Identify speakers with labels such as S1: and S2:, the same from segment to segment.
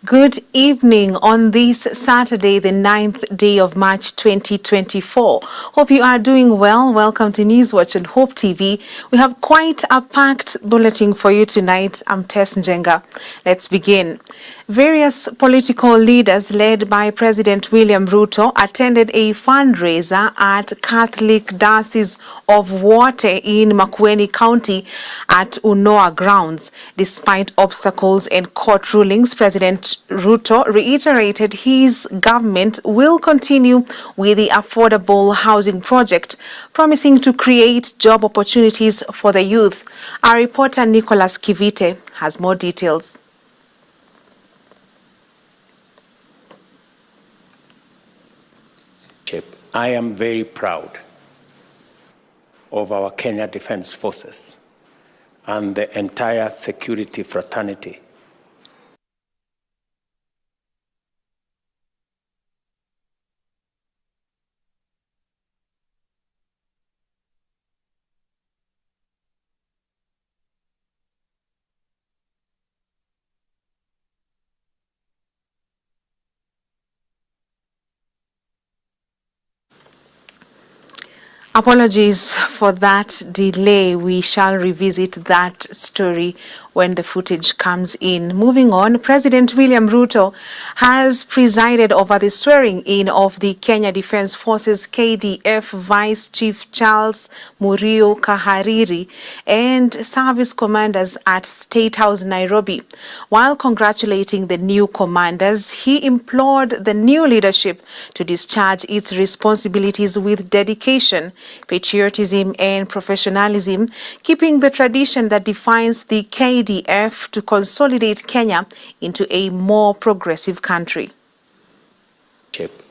S1: Good evening on this Saturday, the 9th day of March 2024. Hope you are doing well. Welcome to Newswatch and Hope TV. We have quite a packed bulletin for you tonight. I'm Tess Njenga. Let's begin. Various political leaders led by President William Ruto attended a fundraiser at Catholic Diocese of Wote in Makueni County at Unoa grounds. Despite obstacles and court rulings, President Ruto reiterated his government will continue with the affordable housing project, promising to create job opportunities for the youth. Our reporter Nicholas Kivite has more details.
S2: I am very proud of our Kenya Defence Forces and the entire security fraternity.
S1: Apologies for that delay. We shall revisit that story when the footage comes in. Moving on, President William Ruto has presided over the swearing-in of the Kenya Defence Forces KDF Vice Chief Charles Murio Kahariri and service commanders at State House, Nairobi. While congratulating the new commanders, he implored the new leadership to discharge its responsibilities with dedication, patriotism and professionalism, keeping the tradition that defines the KDF to consolidate Kenya into a more progressive country.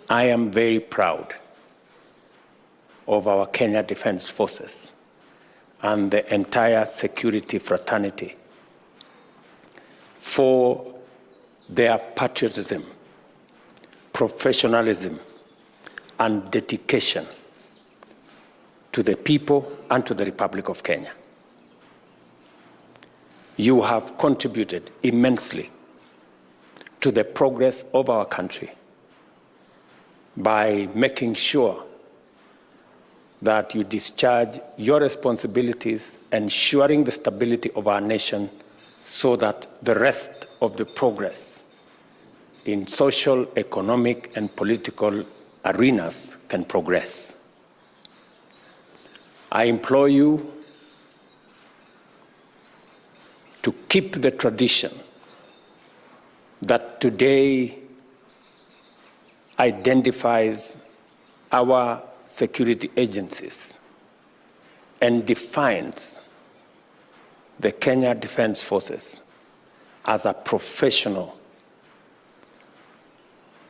S2: I am very proud of our Kenya Defence Forces and the entire security fraternity for their patriotism, professionalism, and dedication to the people and to the Republic of Kenya. You have contributed immensely to the progress of our country by making sure that you discharge your responsibilities, ensuring the stability of our nation so that the rest of the progress in social, economic, and political arenas can progress. I implore you to keep the tradition that today identifies our security agencies and defines the Kenya Defence Forces as a professional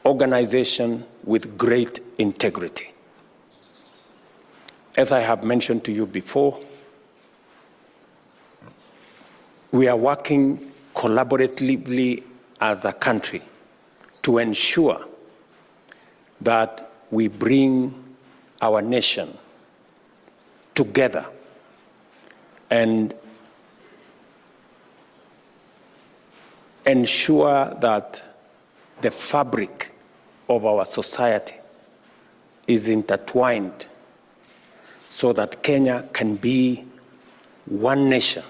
S2: organization with great integrity. As I have mentioned to you before, we are working collaboratively as a country to ensure that we bring our nation together and ensure that the fabric of our society is intertwined so that Kenya can be one nation,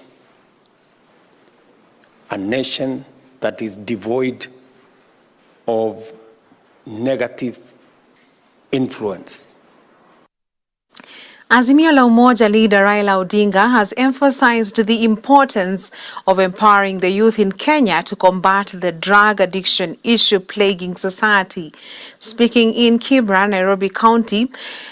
S2: a nation that is devoid of negative influence.
S1: Azimio la Umoja leader Raila Odinga has emphasized the importance of empowering the youth in Kenya to combat the drug addiction issue plaguing society. Speaking in Kibra, Nairobi County,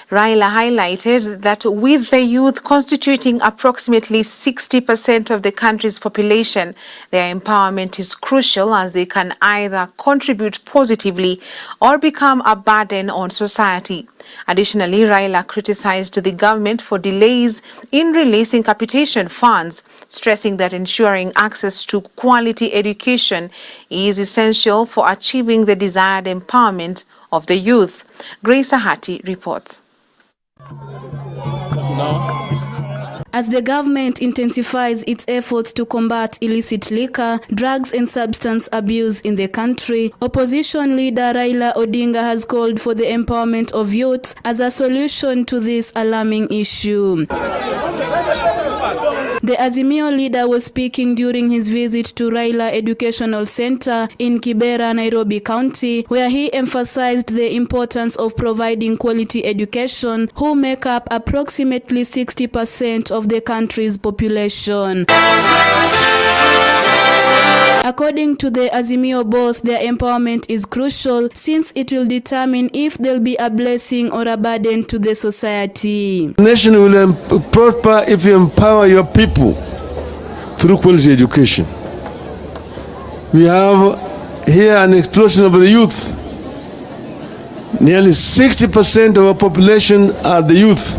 S1: Raila highlighted that with the youth constituting approximately 60% of the country's population, their empowerment is crucial as they can either contribute positively or become a burden on society. Additionally, Raila criticized the government for delays in releasing capitation funds, stressing that ensuring access to quality education is essential for achieving the desired empowerment of the youth. Grace Ahati reports.
S3: as the government intensifies its efforts to combat illicit liquor, drugs and substance abuse in the country. Opposition leader Raila Odinga has called for the empowerment of youth as a solution to this alarming issue. The Azimio leader was speaking during his visit to Raila Educational Center in Kibera, Nairobi County, where he emphasized the importance of providing quality education, who make up approximately 60% of the country's population. According to the Azimio boss, their empowerment is crucial since it will determine if they'll be a blessing or a burden to the society.
S4: The nation will prosper if you empower your people through quality education. We have here an explosion of the youth. Nearly 60% of our population are the youth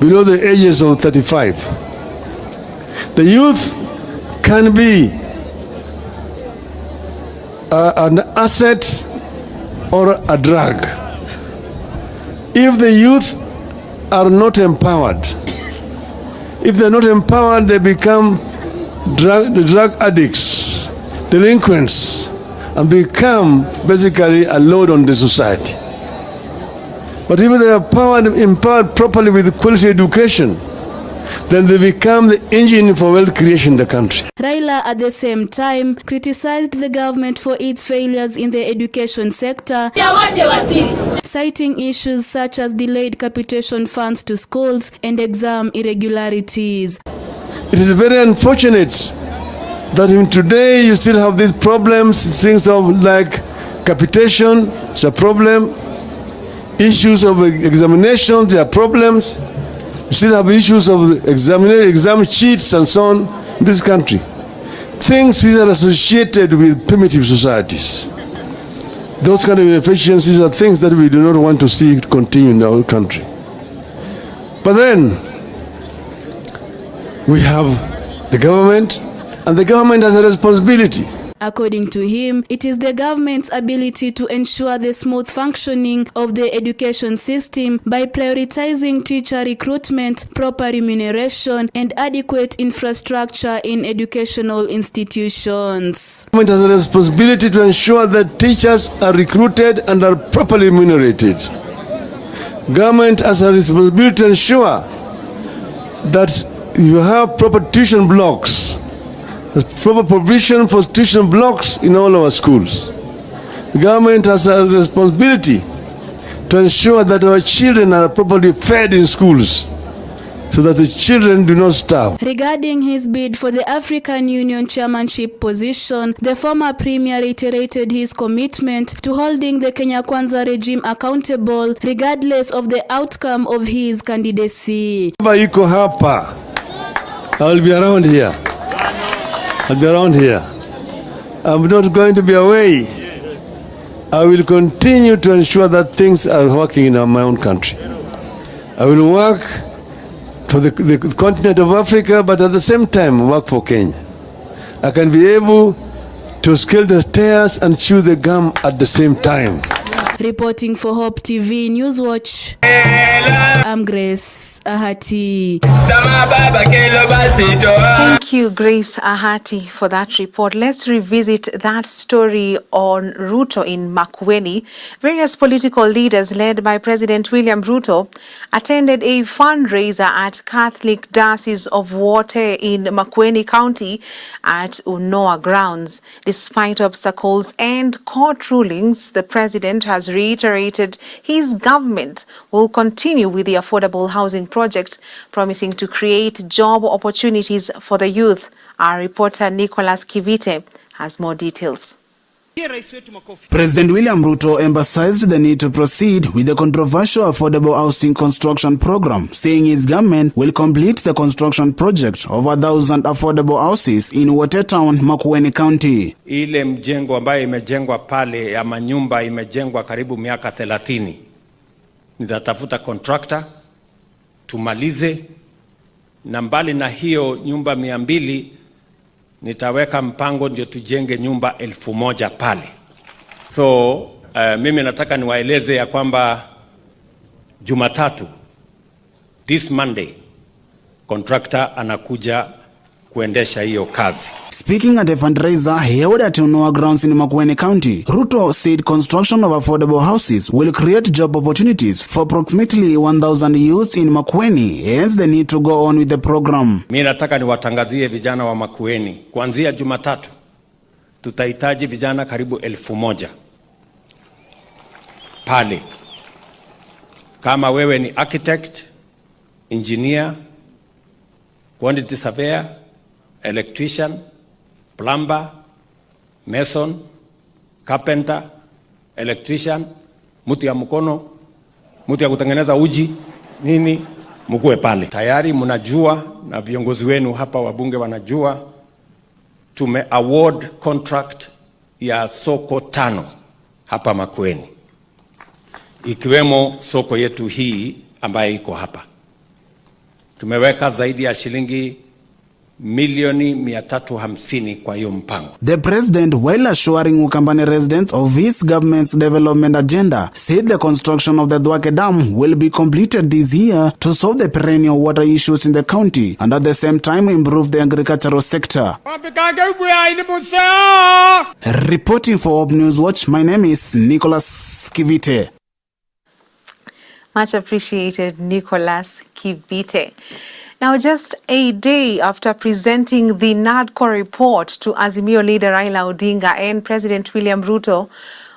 S4: below the ages of 35. The youth can be an asset or a drug. If the youth are not empowered, if they're not empowered, they become drug addicts, delinquents, and become basically a load on the society. But if they are empowered properly with quality education, then they become the engine for wealth creation in the country.
S3: Raila at the same time criticized the government for its failures in the education sector, citing issues such as delayed capitation funds to schools and exam irregularities.
S4: It is very unfortunate that even today you still have these problems, things of like capitation, it's a problem, issues of examinations, there are problems. We still have issues of exam cheats and so on in this country. Things which are associated with primitive societies. Those kind of inefficiencies are things that we do not want to see continue in our country. But then, we have the government, and the government has a responsibility.
S3: According to him, it is the government's ability to ensure the smooth functioning of the education system by prioritizing teacher recruitment, proper remuneration, and adequate infrastructure in educational institutions.
S4: The government has a responsibility to ensure that teachers are recruited and are properly remunerated. Government has a responsibility to ensure that you have proper tuition blocks. There's proper provision for tuition blocks in all our schools. The government has a responsibility to ensure that our children are properly fed in schools so that the children do not starve.
S3: Regarding his bid for the African Union chairmanship position, the former premier reiterated his commitment to holding the Kenya Kwanza regime accountable regardless of the outcome of his candidacy.
S4: Iko hapa. I will be around here. I'll be around here. I'm not going to be away. I will continue to ensure that things are working in my own country. I will work for the continent of Africa, but at the same time work for Kenya. I can be able to scale the stairs and chew the gum at the same time.
S3: Reporting for Hope TV Newswatch, I'm Grace Ahati.
S1: Thank you, Grace Ahati, for that report. Let's revisit that story on Ruto in Makueni. Various political leaders led by President William Ruto attended a fundraiser at Catholic Diocese of Wote in Makueni County at Unoa grounds. Despite obstacles and court rulings, the president has reiterated his government will continue with the affordable housing project, promising to create job opportunities for the youth. Our reporter Nicholas Kivite has more details.
S5: President William Ruto emphasized the need to proceed with the controversial affordable housing construction program, saying his government will complete the construction project of 1,000 affordable houses in Wote Town, Makueni County.
S2: Ile mjengo ambayo imejengwa pale ya manyumba imejengwa karibu miaka 30. Nitatafuta contractor tumalize, na mbali na hiyo nyumba 200 nitaweka mpango ndio tujenge nyumba 1000 pale. So mimi nataka niwaeleze ya kwamba Jumatatu, this Monday, contractor anakuja kuendesha hiyo kazi.
S5: Speaking at a fundraiser held at Unoa grounds in Makueni County, Ruto said construction of affordable houses will create job opportunities for approximately 1,000 youth in Makueni, hence the need to go on with the program.
S2: Mimi nataka niwatangazie vijana wa Makueni, kuanzia Jumatatu tutahitaji vijana karibu 1,000 pale. Kama wewe ni architect, engineer, quantity surveyor, electrician, plumber, mason, carpenter, electrician, mtu ya mkono, mtu ya kutengeneza uji, nini, mkuwe pale. Tayari mnajua na viongozi wenu hapa wabunge wanajua, tume award contract ya soko 5 hapa Makueni, ikiwemo soko yetu hii ambayo iko hapa. Tumeweka zaidi ya shilingi milioni 350 kwa hiyo mpango.
S5: The president, while assuring Ukambani residents of his government's development agenda, said the construction of the Dwake Dam will be completed this year to solve the perennial water issues in the county and at the same time improve the agricultural sector. Reporting for Hope News Watch, my name is Nicholas Kivite.
S1: Much appreciated, Nicholas Kivite. Now, just a day after presenting the NADCO report to Azimio leader Raila Odinga and President William Ruto,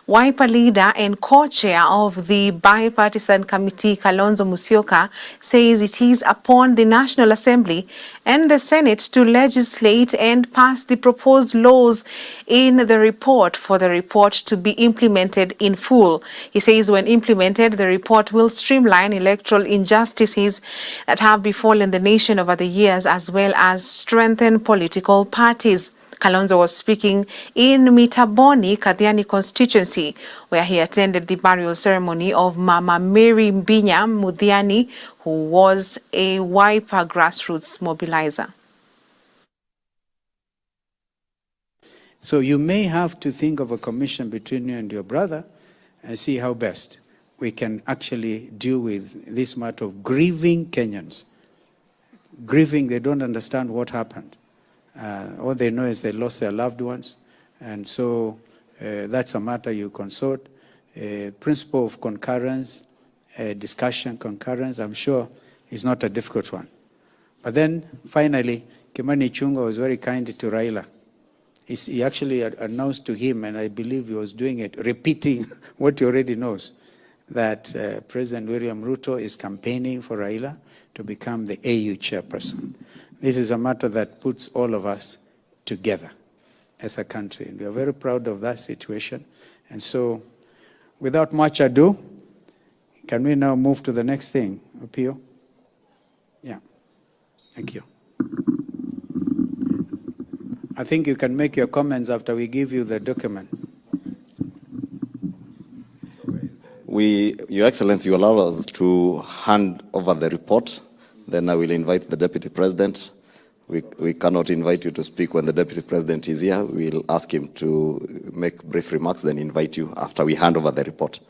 S1: Wiper leader and co-chair of the bipartisan committee, Kalonzo Musyoka, says it is upon the National Assembly and the Senate to legislate and pass the proposed laws in the report for the report to be implemented in full. He says when implemented, the report will streamline electoral injustices that have befallen the nation over the years, as well as strengthen political parties. Kalonzo was speaking in Mitaboni, Kathiani constituency, where he attended the burial ceremony of Mama Mary Mbinya Muthiani, who was a Wiper grassroots mobilizer.
S6: So you may have to think of a commission between you and your brother and see how best we can actually deal with this matter of grieving Kenyans. Grieving, they don't understand what happened. All they know is they lost their loved ones, and so that's a matter you consort. Principle of concurrence, concurrence, I'm sure is not a difficult one. But then, finally, Kimani Ichung'wah was very kind to Raila. He actually announced to him, and I believe he was doing it, repeating what he already knows, that President William Ruto is campaigning for Raila to become the AU chairperson. This is a matter that puts all of us together as a country, and we are very proud of that situation. And so, without much ado, can we now move to the next thing, Apio? Yeah, thank you. I think you can make your comments after we give you the document.
S7: Your Excellency, you allow us to hand over the report. Then I will invite the Deputy President. We cannot invite you to speak when the Deputy President is here. We'll ask him to make brief remarks, then invite you after we hand over the report.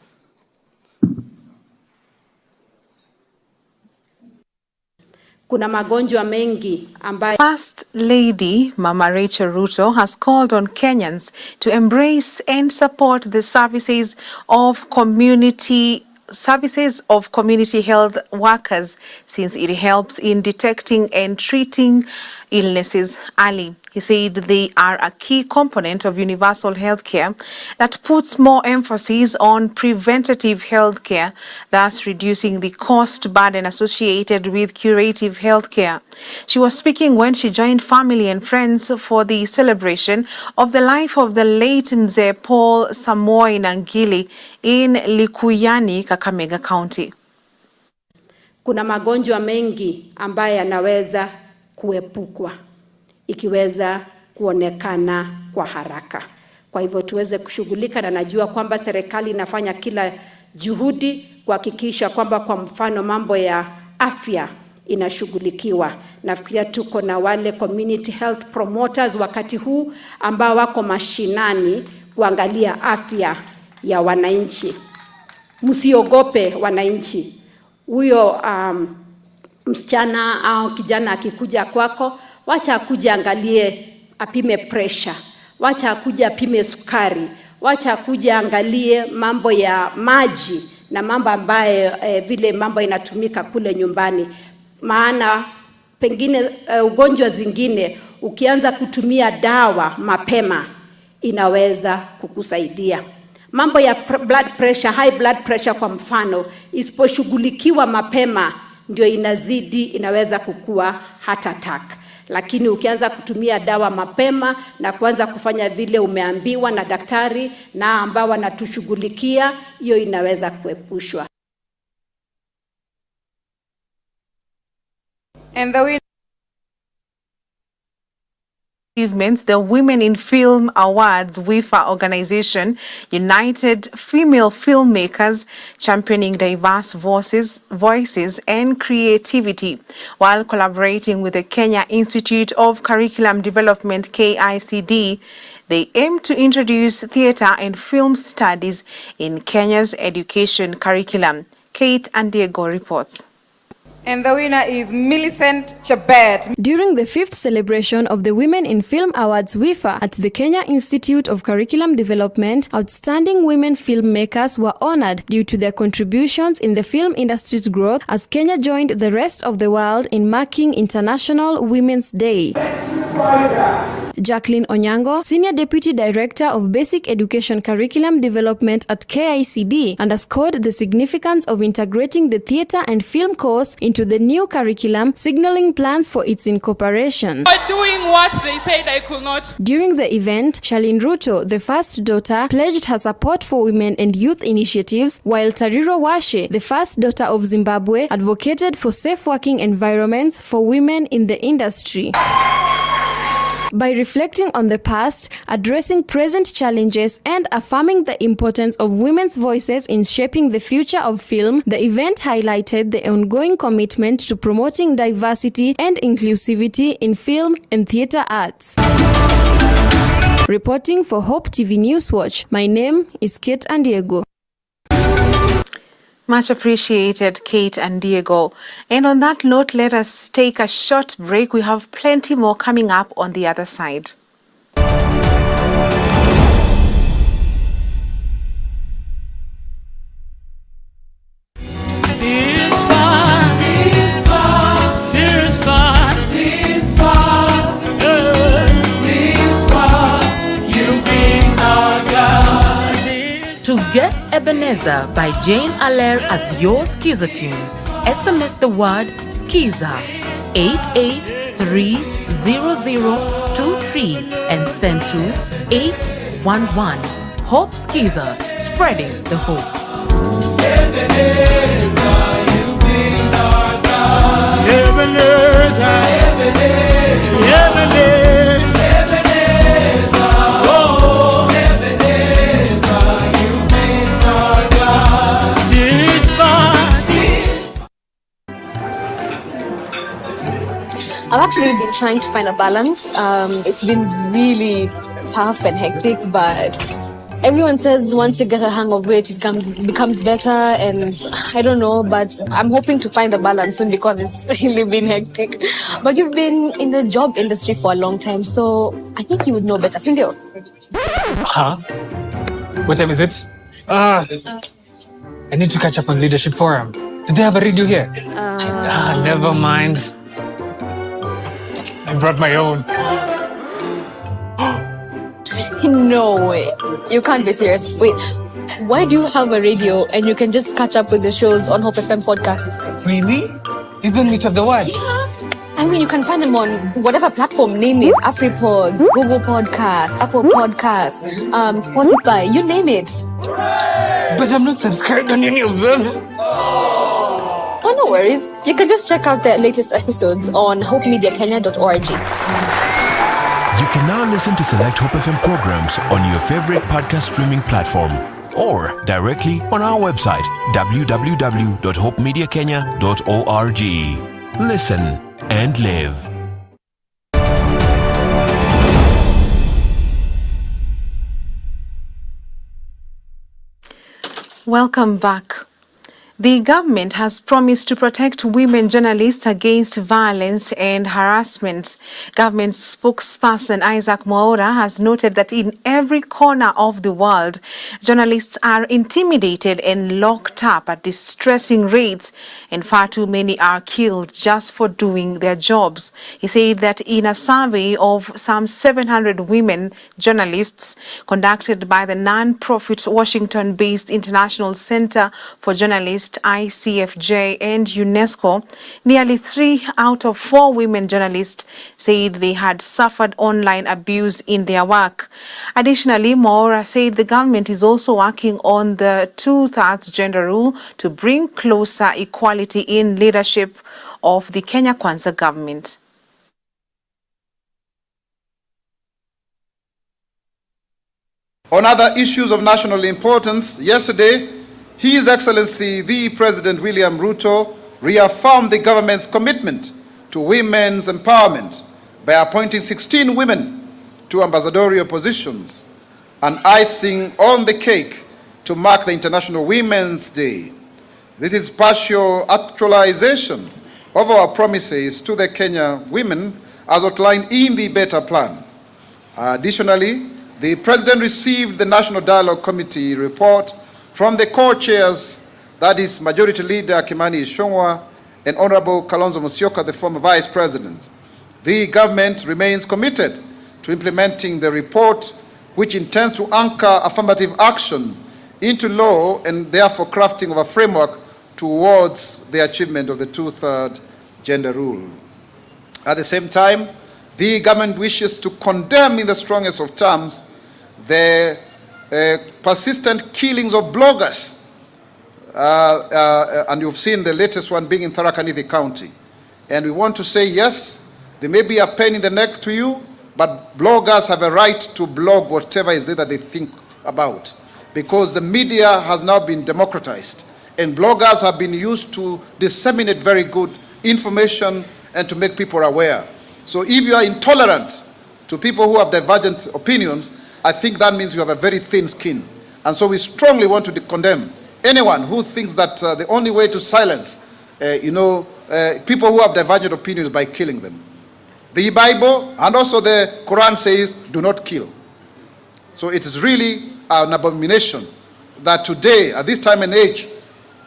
S8: Kuna magonjwa mengi ambayo
S1: First Lady Mama Rachel Ruto has called on Kenyans to embrace and support the services of community health workers, since it helps in detecting and treating illnesses early. He said they are a key component of universal health care that puts more emphasis on preventative health care, thus reducing the cost burden associated with curative health care. She was speaking when she joined family and friends for the celebration of the life of the late Mzee Paul Samoei Nangili in Likuyani, Kakamega County.
S8: Kuna magonjwa mengi ambayo yanaweza kuepukwa ikiweza kuonekana kwa haraka. Kwa hivyo tuweze kushughulika, na najua kwamba serikali inafanya kila juhudi kuhakikisha kwamba kwa mfano mambo ya afya inashughulikiwa. Nafikiria tuko na wale community health promoters wakati huu ambao wako mashinani kuangalia afya ya wananchi. Msiogope wananchi. Huyo msichana au kijana akikuja kwako, wacha akuje angalie apime pressure, wacha akuje apime sukari, wacha akuje angalie mambo ya maji na mambo ambayo vile mambo inatumika kule nyumbani. Maana pengine ugonjwa zingine ukianza kutumia dawa mapema inaweza kukusaidia. Mambo ya blood pressure, high blood pressure kwa mfano, isiposhughulikiwa mapema ndio inaweza kukua heart attack. Lakini ukianza kutumia dawa mapema na kuanza kufanya vile umeambiwa na daktari na ambao wanatushughulikia, hiyo inaweza kuepushwa.
S1: And achievements, the Women in Film Awards WIFA organization united female filmmakers championing diverse voices and creativity while collaborating with the Kenya Institute of Curriculum Development KICD. They aim to introduce theatre and film studies in Kenya's education curriculum. Kate and Diego reports.
S9: And the winner is Millicent Chebet.
S10: During the 5th celebration of the Women in Film Awards WIFA at the Kenya Institute of Curriculum Development, outstanding women filmmakers were honored due to their contributions in the film industry's growth as Kenya joined the rest of the world in marking International Women's Day. Jacqueline Onyango, Senior Deputy Director of Basic Education Curriculum Development at KICD, underscored the significance of integrating the theatre and film course into the new curriculum, signaling plans for its incorporation.
S9: Doing what they said I could not.
S10: During the event, Charlene Ruto, the first daughter, pledged her support for women and youth initiatives, while Tariro Washe, the first daughter of Zimbabwe, advocated for safe working environments for women in the industry. By reflecting on the past, addressing present challenges, and affirming the importance of women's voices in shaping the future of film, the event highlighted the ongoing commitment to promoting diversity and inclusivity in film and theatre arts. Reporting for Hope TV Newswatch, my name is Kate and Diego.
S1: Much appreciated, Kate and Diego. And on that note, let us take a short break. We have plenty more coming up on the other side.
S11: To get Ebenezer by Jane Allaire as your Skiza tune, SMS the word Skiza 88300023 and send to 811. Hope Skiza, spreading the hope.
S12: Ebenezer, you've been our God. Ebenezer, Ebenezer, Ebenezer, Ebenezer, oh, Ebenezer, you've been our God. This far.
S13: I've actually been trying to find a balance. It's been really tough and hectic, but everyone says once you get a hang of it, it becomes better, and I don't know, but I'm hoping to find a balance soon because it's really been hectic. But you've been in the job industry for a long time, so I think you would know better. Sindio?
S14: Huh? What time is it? I need to catch up on Leadership Forum. Did they have a radio here? Never mind. I brought my own.
S13: No way. You can't be serious. Wait, why do you have a radio and you can just catch up with the shows on Hope FM podcast?
S14: Really? Even Meet of the World?
S13: Yeah. I mean, you can find them on whatever platform, name it. AfriPods, Google Podcasts, Apple Podcasts, Spotify, you name it.
S14: But I'm not subscribed on any of them.
S13: So no worries. You can just check out the latest episodes on hopemediakenya.org.
S15: You can now listen to select Hope FM programs on your favorite podcast streaming platform or directly on our website www.hopemediakenya.org. Listen and live.
S1: Welcome back. The government has promised to protect women journalists against violence and harassment. Government spokesperson Isaac Mwaura has noted that in every corner of the world, journalists are intimidated and locked up at distressing rates, and far too many are killed just for doing their jobs. He said that in a survey of some 700 women journalists conducted by the non-profit Washington-based International Center for Journalists ICFJ and UNESCO, nearly 3 out of 4 women journalists said they had suffered online abuse in their work. Additionally, Mwaura said the government is also working on the 2/3 gender rule to bring closer equality in leadership of the Kenya Kwanza government.
S16: On other issues of national importance, yesterday, His Excellency the President William Ruto reaffirmed the government's commitment to women's empowerment by appointing 16 women to ambassadorial positions, an icing on the cake to mark the International Women's Day. This is partial actualization of our promises to the Kenya women as outlined in the Better Plan. Additionally, the President received the National Dialogue Committee report from the co-chairs, that is Majority Leader Kimani Ichung'wah and Honorable Kalonzo Musyoka, the former Vice President. The government remains committed to implementing the report, which intends to anchor affirmative action into law and therefore crafting of a framework towards the achievement of the 2/3 gender rule. At the same time, the government wishes to condemn in the strongest of terms the persistent killings of bloggers, and you've seen the latest one being in Tharaka Nithi County. And we want to say, yes, there may be a pain in the neck to you, but bloggers have a right to blog whatever is it that they think about, because the media has now been democratized, and bloggers have been used to disseminate very good information and to make people aware. So if you are intolerant to people who have divergent opinions, I think that means you have a very thin skin. And so we strongly want to condemn anyone who thinks that the only way to silence people who have divergent opinions by killing them. The Bible and also the Quran says, do not kill. So it is really an abomination that today, at this time and age,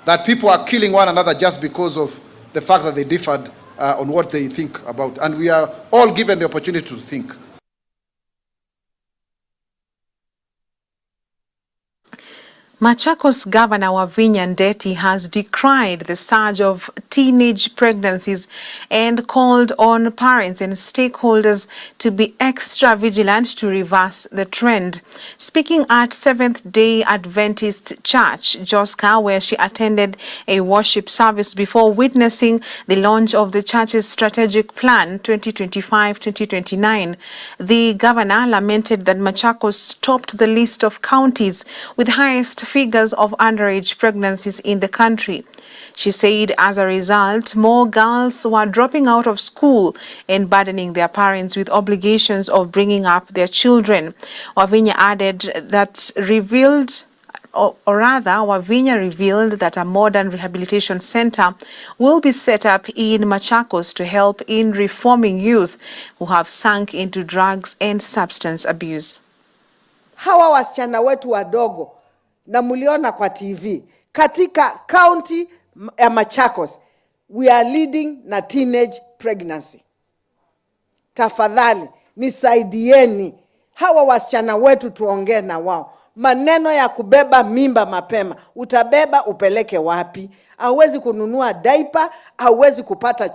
S16: that people are killing one another just because of the fact that they differed on what they think about. And we are all given the opportunity to think.
S1: Machakos Governor Wavinya Ndeti has decried the surge of teenage pregnancies and called on parents and stakeholders to be extra vigilant to reverse the trend. Speaking at Seventh-day Adventist Church, Joska, where she attended a worship service before witnessing the launch of the church's strategic plan 2025-2029, the governor lamented that Machakos topped the list of counties with highest figures of underage pregnancies in the country. She said as a result, more girls were dropping out of school and burdening their parents with obligations of bringing up their children. Wavinya added that Wavinya revealed that a modern rehabilitation center will be set up in Machakos to help in reforming youth who have sunk into drugs and substance abuse.
S17: Hawa wasichana wetu wadogo na muliona kwa TV katika county ya Machakos, we are leading na teenage pregnancy. Tafadhali nisaidieni hawa wasichana wetu, tuongee na wao. Maneno ya kubeba mimba mapema, utabeba upeleke wapi? Hauwezi kununua diaper, hauwezi kupata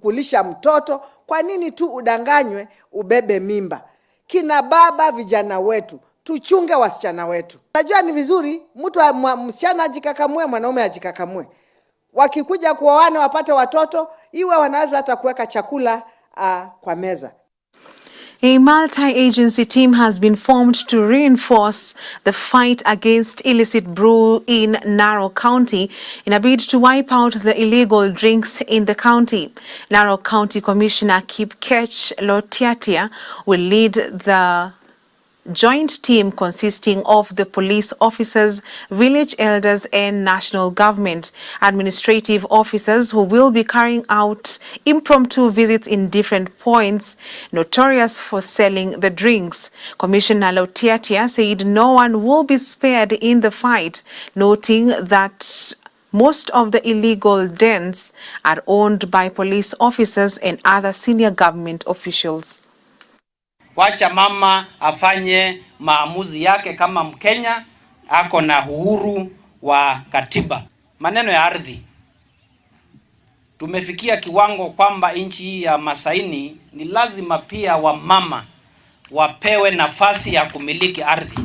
S17: kulisha mtoto. Kwa nini tu udanganywe ubebe mimba? Kina baba, vijana wetu, tuchunge wasichana wetu. Najua ni vizuri mtu msichana ajikakamue, mwanaume ajikakamue. Wakikuja kuoana wapate watoto, iwe wanaweza hata kuweka chakula kwa meza.
S1: A multi-agency team has been formed to reinforce the fight against illicit brew in Narok County in a bid to wipe out the illegal drinks in the county. Narok County Commissioner Kipkech Lotiatia will lead the joint team consisting of the police officers, village elders and national government administrative officers who will be carrying out impromptu visits in different points notorious for selling the drinks. Commissioner Lotiatia said no one will be spared in the fight, noting that most of the illegal dens are owned by police officers and other senior government officials.
S18: Wacha mama afanye maamuzi yake kama Mkenya, ako na uhuru wa katiba. Maneno ya ardhi, tumefikia kiwango kwamba nchi hii ya Masaini ni lazima pia wamama wapewe nafasi ya kumiliki ardhi.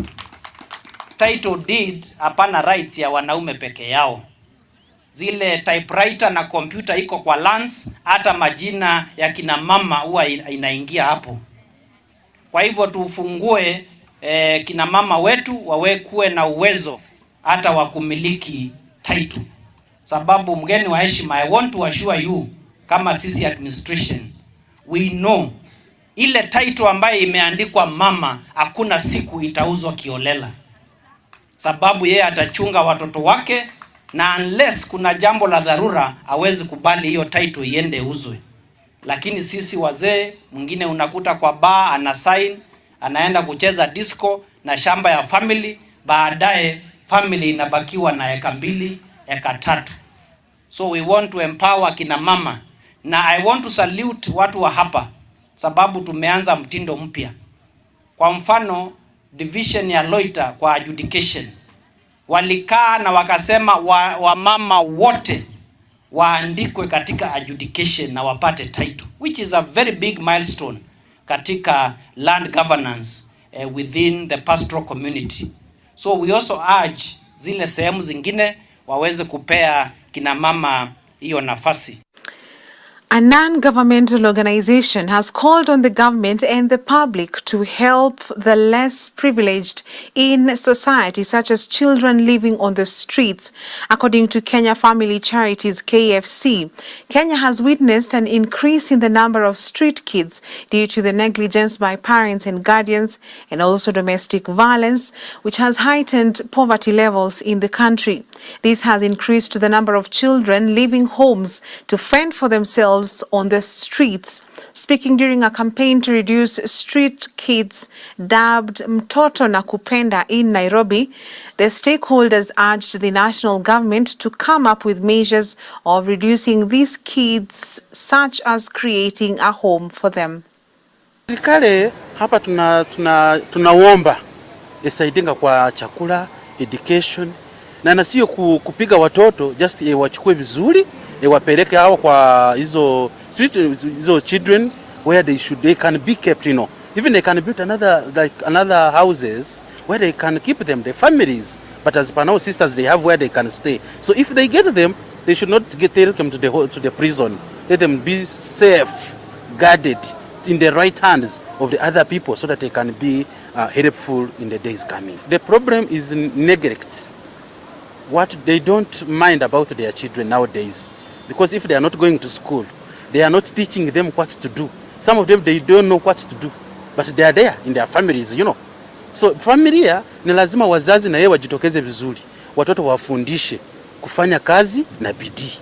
S18: Title deed hapana rights ya wanaume peke yao. Zile typewriter na computer iko kwa lands, hata majina ya kina mama huwa inaingia hapo. Kwa hivyo tufungue kina mama wetu wawekuwe na uwezo hata wa kumiliki title. Sababu mgeni wa heshima, I want to assure you kama sisi administration, we know ile title ambayo imeandikwa mama hakuna siku itauzwa kiolela. Sababu yeye atachunga watoto wake, na unless kuna jambo la dharura hawezi kubali hiyo title iende uzwe. Lakini sisi wazee, mwingine unakuta kwa bar ana sign, anaenda kucheza disco na shamba ya family, baadaye family inabakiwa na eka 2, eka 3. So we want to empower kina mama, na I want to salute watu wa hapa sababu tumeanza mtindo mpya. Kwa mfano division ya Loiter kwa adjudication walikaa na wakasema wamama wote waandikwe katika adjudication na wapate title, which is a very big milestone katika land governance within the pastoral community. So we also urge zile sehemu zingine waweze kupea kina mama hiyo nafasi.
S1: A non-governmental organization has called on the government and the public to help the less privileged in society, such as children living on the streets. According to Kenya Family Charities KFC, Kenya has witnessed an increase in the number of street kids due to the negligence by parents and guardians, and also domestic violence, which has heightened poverty levels in the country. This has increased the number of children leaving homes to fend for themselves on the streets. Speaking during a campaign to reduce street kids dubbed Mtoto na Kupenda in Nairobi, the stakeholders urged the national government to come up with measures of reducing these kids, such as creating a home for them.
S19: Serikali hapa tunaomba isaidinga kwa chakula, education, na sio kupiga watoto, just wachukue vizuri, wapeleke hao kwa hizo street, hizo children where they can be kept, even they can build another houses where they can keep them, the families, but as per now sisters they have where they can stay. So if they get them, they should not take them to the prison. Let them be safe, guarded in the right hands of the other people, so that they can be helpful in the days coming. The problem is neglect. What they don't mind about their children nowadays, because if they are not going to school, they are not teaching them what to do. Some of them, they don't know what to do, but they are there in their families, So familia ni lazima wazazi na yeye wajitokeze vizuri, watoto wafundishe kufanya kazi na bidii.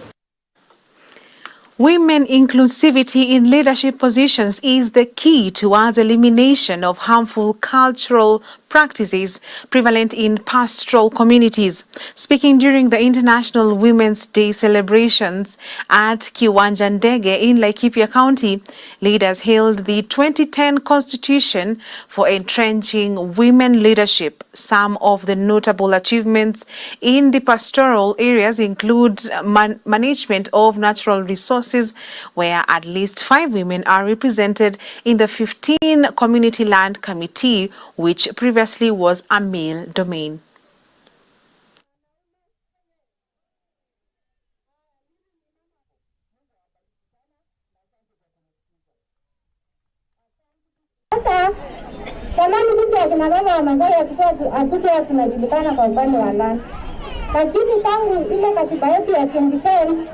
S1: Women inclusivity in leadership positions is the key towards elimination of harmful cultural practices prevalent in pastoral communities. Speaking during the International Women's Day celebrations at Kiwanja Ndege in Laikipia County, leaders hailed the 2010 Constitution for entrenching women leadership. Some of the notable achievements in the pastoral areas include management of natural resources, where at least 5 women are represented in the 15 Community Land Committee, which previously was a male domain.
S20: Zamani sisi akina mama wa Masai hatukuwa tunajulikana kwa upande wa land. Lakini tangu ile katiba yetu ya 2010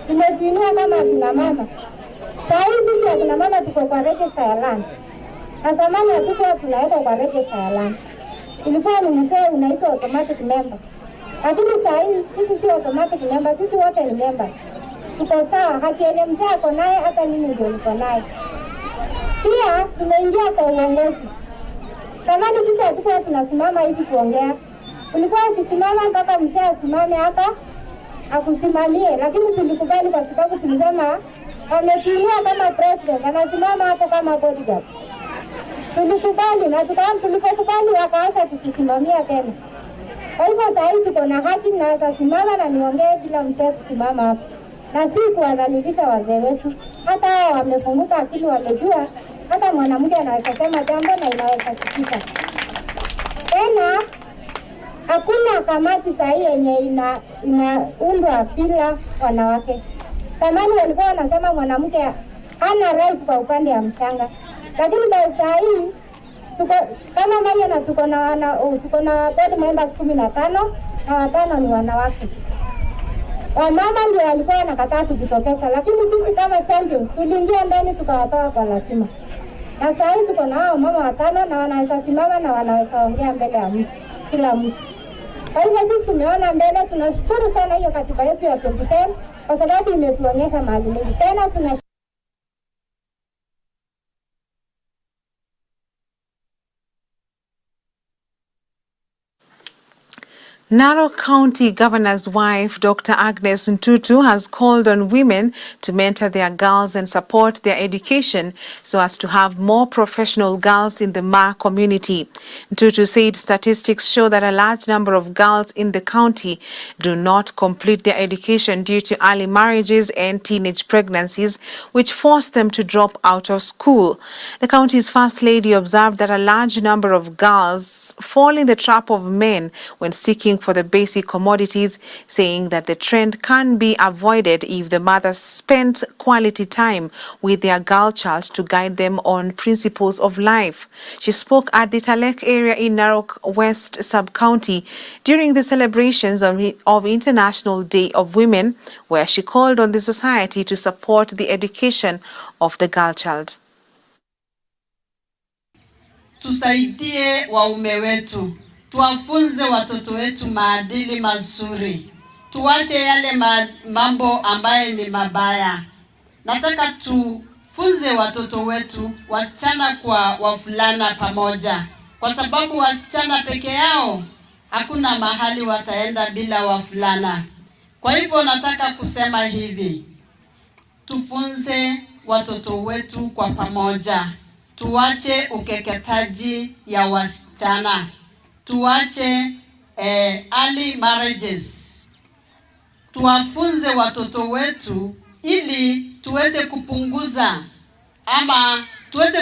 S20: imetuinua kama akina mama. Sasa sisi akina mama tuko kwa register ya land. Na zamani hatukuwa tunaweka kwa register ya land. Ilikuwa ni mzee unaitwa automatic member. Lakini saa hii sisi si automatic member, sisi wote ni members. Tuko sawa, haki yenye mzee ako naye hata mimi ndio niko naye. Pia tumeingia kwa uongozi. Zamani sisi hatukuwa tunasimama hivi kuongea. Ulikuwa ukisimama mpaka mzee asimame hapa akusimamie, lakini tulikubali kwa sababu tulisema ametuinua kama president, anasimama hapo kama bodyguard. Tulikubali na tulipokubali wakaanza kutusimamia tena. Kwa hivyo saa hii tuko na haki, naweza simama na niongee bila mzee kusimama hapo. Na si kuwadhalilisha wazee wetu. Hata hao wamefunguka akili, wamejua hata mwanamke anaweza sema jambo na inaweza sikika. Tena hakuna kamati saa hii yenye inaundwa bila wanawake. Zamani walikuwa wanasema mwanamke hana right kwa upande wa mchanga. Lakini kwa saa hii tuko kama Maya na tuko na board members 15 na 5 ni wanawake. Wamama ndio walikuwa wanakataa kujitokeza, lakini sisi kama champions tuliingia ndani tukawatoa kwa lazima. Na saa hii tuko na hao mama 5 na wanaweza simama na wanaweza ongea mbele ya mtu, kila mtu. Kwa hivyo sisi tumeona mbele, tunashukuru sana hiyo katiba yetu ya 2010 kwa sababu imetuonyesha mahali mengi. Tena tuna
S1: Narok County Governor's wife, Dr. Agnes Ntutu, has called on women to mentor their girls and support their education so as to have more professional girls in the Ma community. Ntutu said statistics show that a large number of girls in the county do not complete their education due to early marriages and teenage pregnancies, which force them to drop out of school. The county's First Lady observed that a large number of girls fall in the trap of men when seeking for the basic commodities, saying that the trend can be avoided if the mothers spend quality time with their girl child to guide them on principles of life. She spoke at the Talek area in Narok West Sub-County during the celebrations of International Day of Women, where she called on the society to support the education of the girl child.
S21: Tusaidie waume wetu. Tuwafunze watoto wetu maadili mazuri. Tuache yale mambo ambaye ni mabaya. Nataka tufunze watoto wetu, wasichana kwa wavulana pamoja. Kwa sababu wasichana peke yao, hakuna mahali wataenda bila wavulana. Kwa hivyo nataka kusema hivi. Tufunze watoto wetu kwa pamoja. Tuache ukeketaji ya wasichana. Tuache early marriages. Tuwafunze watoto wetu ili tuweze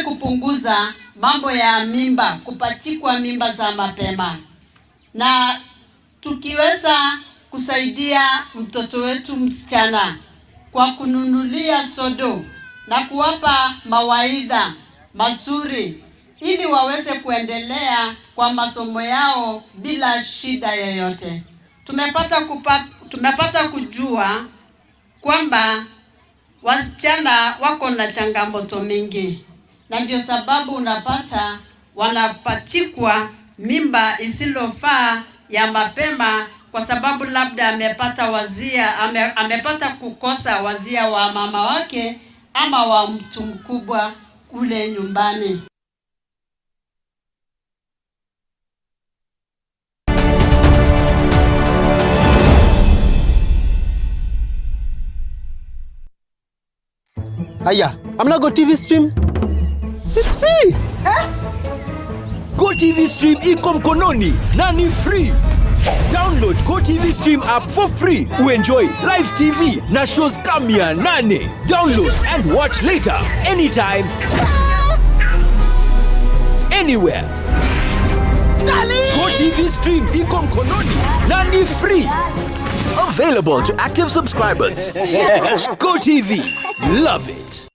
S21: kupunguza mambo ya mimba, kupachikwa mimba za mapema. Na tukiweza kusaidia mtoto wetu msichana kwa kununulia sodo na kuwapa mawaidha mazuri ili waweze kuendelea kwa masomo yao bila shida yoyote. Tumepata kujua kwamba wasichana wako na changamoto mingi, na ndio sababu unapata wanapachikwa mimba isilofaa ya mapema, kwa sababu labda amepata kukosa wazia wa mama wake ama wa mtu mkubwa kule nyumbani.
S22: Aya, amna Go TV stream? It's free.
S23: Go TV stream iko mkononi na ni free. Download Go TV stream app for free. Uenjoy live TV na shows kamia 8. Download and watch later anytime, anywhere. Go TV stream iko mkononi na ni free. Available to active subscribers. Go TV. Love it.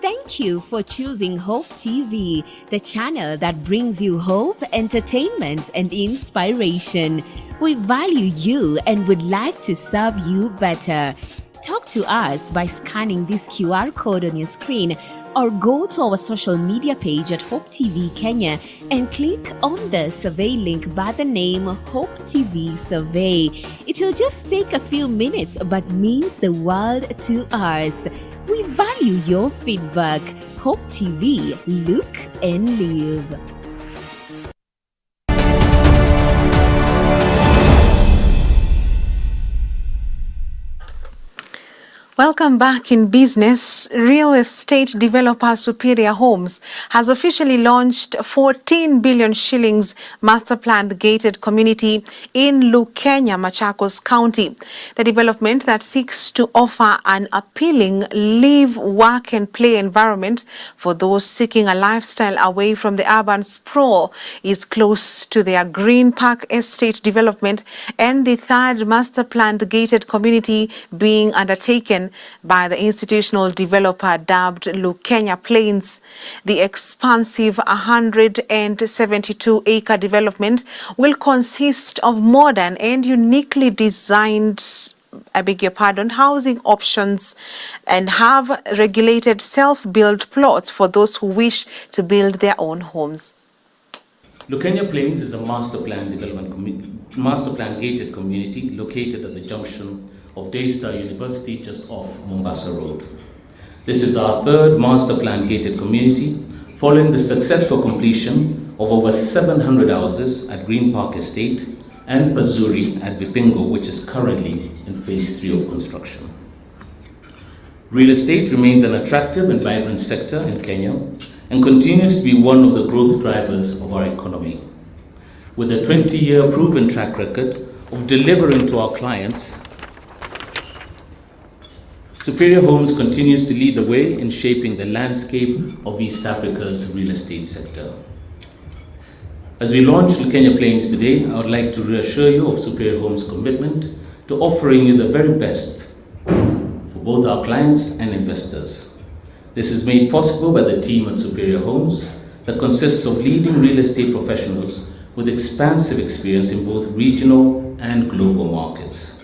S24: Thank you for choosing Hope TV, the channel that brings you hope, entertainment, and inspiration. We value you and would like to serve you better. Talk to us by scanning this QR code on your screen or go to our social media page at Hope TV Kenya and click on the survey link by the name Hope TV Survey. It'll just take a few minutes but means the world to us. We value your feedback. Hope TV, look and live.
S1: Welcome back. In business, real estate developer Superior Homes has officially launched 14 billion shillings master planned gated community in Lukenya, Machakos County. The development that seeks to offer an appealing live, work and play environment for those seeking a lifestyle away from the urban sprawl is close to their Green Park Estate development and the third master planned gated community being undertaken by the institutional developer dubbed Lukenya Plains. The expansive 172-acre development will consist of modern and uniquely designed housing options and have regulated self-built plots for those who wish to build their own homes.
S2: Lukenya Plains is a master plan gated community located at the junction of Daystar University just off Mombasa Road. This is our third master plan gated community following the successful completion of over 700 houses at Green Park Estate and Pazuri at Vipingo, which is currently in phase 3 of construction. Real estate remains an attractive and vibrant sector in Kenya and continues to be one of the growth drivers of our economy. With a 20-year proven track record of delivering to our clients, Superior Homes continues to lead the way in shaping the landscape of East Africa's real estate sector. As we launch Lukenya Plains today, I would like to reassure you of Superior Homes' commitment to offering you the very best for both our clients and investors. This is made possible by the team at Superior Homes that consists of leading real estate professionals with expansive experience in both regional and global markets.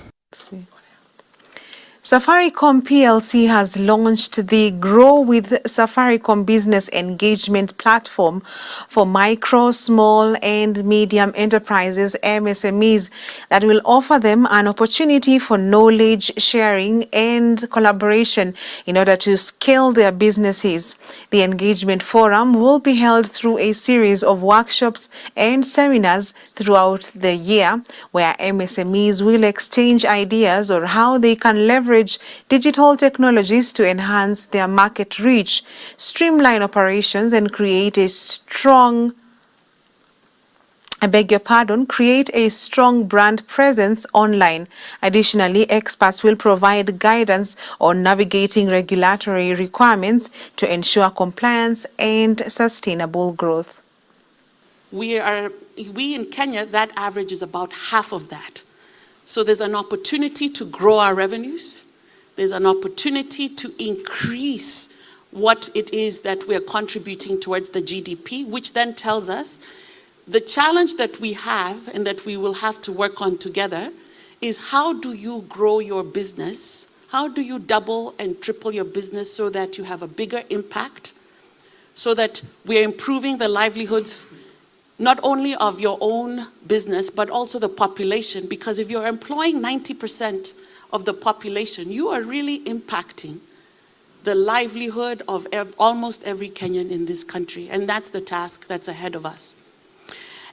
S1: Safaricom PLC has launched the Grow with Safaricom Business Engagement Platform for micro, small and medium enterprises, MSMEs, that will offer them an opportunity for knowledge sharing and collaboration in order to scale their businesses. The engagement forum will be held through a series of workshops and seminars throughout the year, where MSMEs will exchange ideas on how they can leverage digital technologies to enhance their market reach, streamline operations, and create a strong brand presence online. Additionally, experts will provide guidance on navigating regulatory requirements to ensure compliance and sustainable growth.
S3: We in Kenya, that average is about half of that. So there's an opportunity to grow our revenues. There's an opportunity to increase what it is that we're contributing towards the GDP, which then tells us the challenge that we have and that we will have to work on together is how do you grow your business? How do you double and triple your business so that you have a bigger impact, so that we're improving the livelihoods not only of your own business, but also the population, because if you're employing 90% of the population, you are really impacting the livelihood of almost every Kenyan in this country. And that's the task that's ahead of us.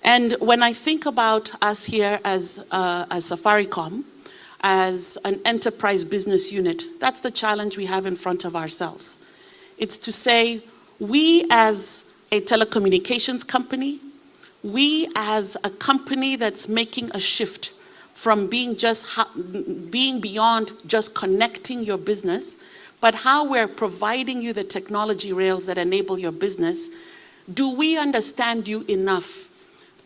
S3: And when I think about us here as Safaricom, as an enterprise business unit, that's the challenge we have in front of ourselves. It's to say, we as a telecommunications company, we as a company that's making a shift from being beyond just connecting your business, but how we're providing you the technology rails that enable your business. Do we understand you enough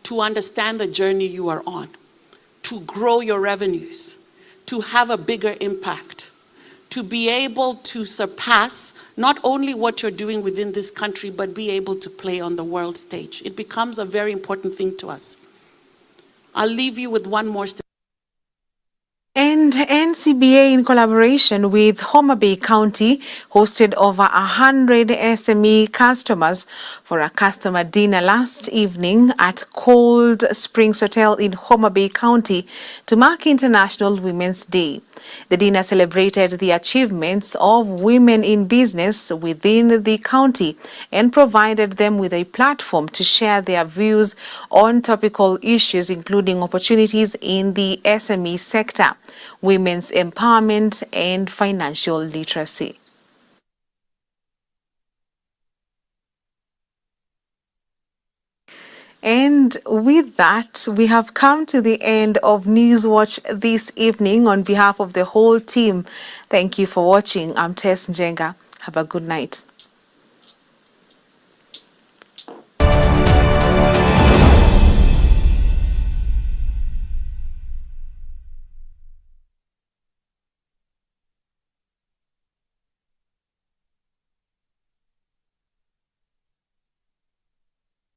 S3: to understand the journey you are on, to grow your revenues, to have a bigger impact, to be able to surpass not only what you're doing within this country, but be able to play on the world stage? It becomes a very important thing to us. I'll leave you with one more statement.
S1: And And NCBA, in collaboration with Homa Bay County, hosted over 100 SME customers for a customer dinner last evening at Cold Springs Hotel in Homa Bay County to mark International Women's Day. The dinner celebrated the achievements of women in business within the county and provided them with a platform to share their views on topical issues, including opportunities in the SME sector, women's empowerment, and financial literacy. And with that, we have come to the end of Newswatch this evening. On behalf of the whole team, thank you for watching. I'm Tess Njenga. Have a good night.